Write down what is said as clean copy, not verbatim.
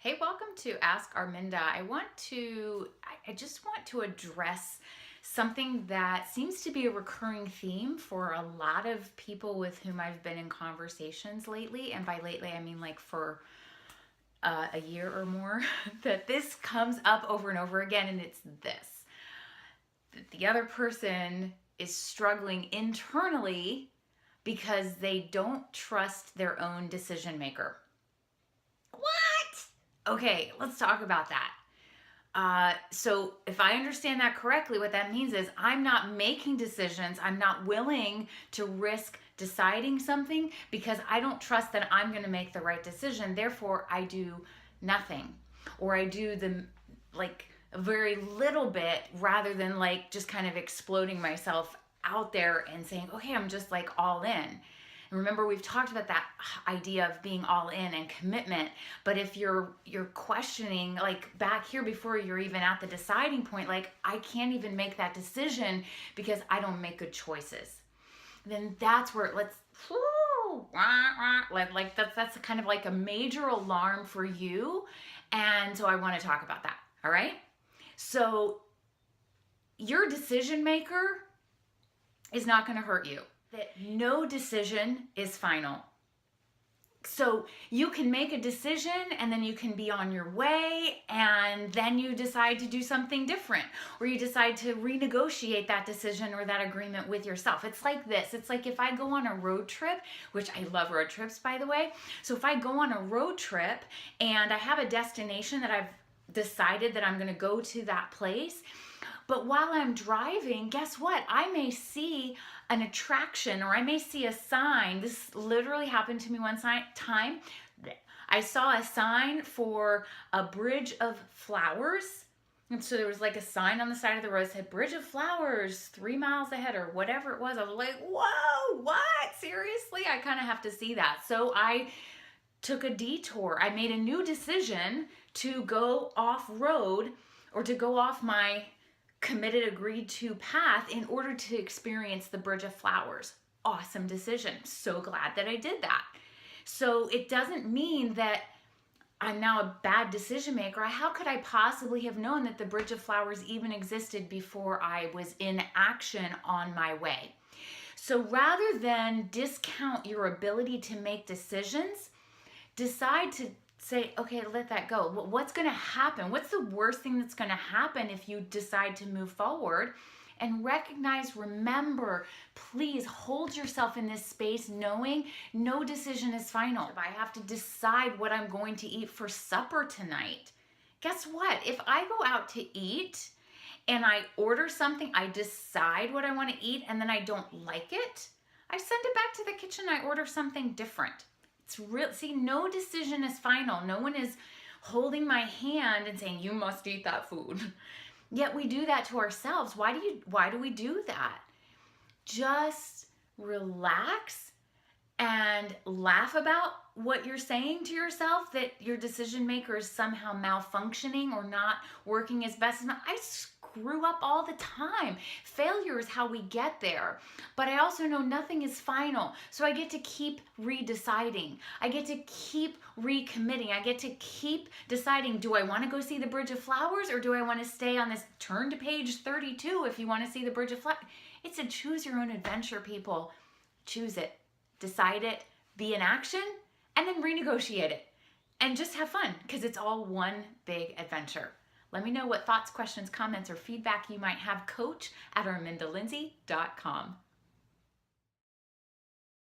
Hey, welcome to Ask Arminda. I just want to address something that seems to be a recurring theme for a lot of people with whom I've been in conversations lately. And by lately, I mean like for a year or more, that this comes up over and over again. And it's this, that the other person is struggling internally because they don't trust their own decision maker. Okay, let's talk about that. So if I understand that correctly, what that means is I'm not making decisions. I'm not willing to risk deciding something because I don't trust that I'm going to make the right decision. Therefore, I do nothing, or I do the like a very little bit rather than like just kind of exploding myself out there and saying, okay, I'm just like all in. And remember, we've talked about that idea of being all in and commitment. But if you're questioning, like back here before you're even at the deciding point, like I can't even make that decision because I don't make good choices, then that's where let's like that's kind of like a major alarm for you. And so I want to talk about that. All right. So your decision maker is not going to hurt you. That no decision is final. So you can make a decision and then you can be on your way and then you decide to do something different, or you decide to renegotiate that decision or that agreement with yourself. It's like this. It's like if I go on a road trip, which I love road trips, by the way. So if I go on a road trip and I have a destination that I've decided that I'm going to go to that place, but while I'm driving, guess what? I may see an attraction, or I may see a sign. This literally happened to me one time. I saw a sign for a bridge of flowers. And so there was like a sign on the side of the road that said bridge of flowers 3 miles ahead or whatever it was. I was like, whoa, what? Seriously? I kind of have to see that. So I took a detour. I made a new decision to go off road, or to go off my committed, agreed to path in order to experience the bridge of flowers. Awesome decision. So glad that I did that. So it doesn't mean that I'm now a bad decision maker. How could I possibly have known that the bridge of flowers even existed before I was in action on my way? So rather than discount your ability to make decisions, decide to say, okay, let that go. What's going to happen? What's the worst thing that's going to happen if you decide to move forward? And recognize, remember, please hold yourself in this space knowing no decision is final. If I have to decide what I'm going to eat for supper tonight, guess what? If I go out to eat and I order something, I decide what I want to eat, and then I don't like it, I send it back to the kitchen, I order something different. It's real. See, no decision is final. No one is holding my hand and saying, you must eat that food. Yet we do that to ourselves. Why do we do that? Just relax and laugh about what you're saying to yourself, that your decision maker is somehow malfunctioning or not working as best. I screw up all the time. Failure is how we get there. But I also know nothing is final. So I get to keep redeciding. I get to keep recommitting. I get to keep deciding, do I want to go see the Bridge of Flowers, or do I want to stay on this? Turn to page 32 if you want to see the Bridge of Flowers. It's a choose your own adventure, people. Choose it. Decide it. Be in action. And then renegotiate it. And just have fun, because it's all one big adventure. Let me know what thoughts, questions, comments, or feedback you might have. Coach@armindalindsay.com.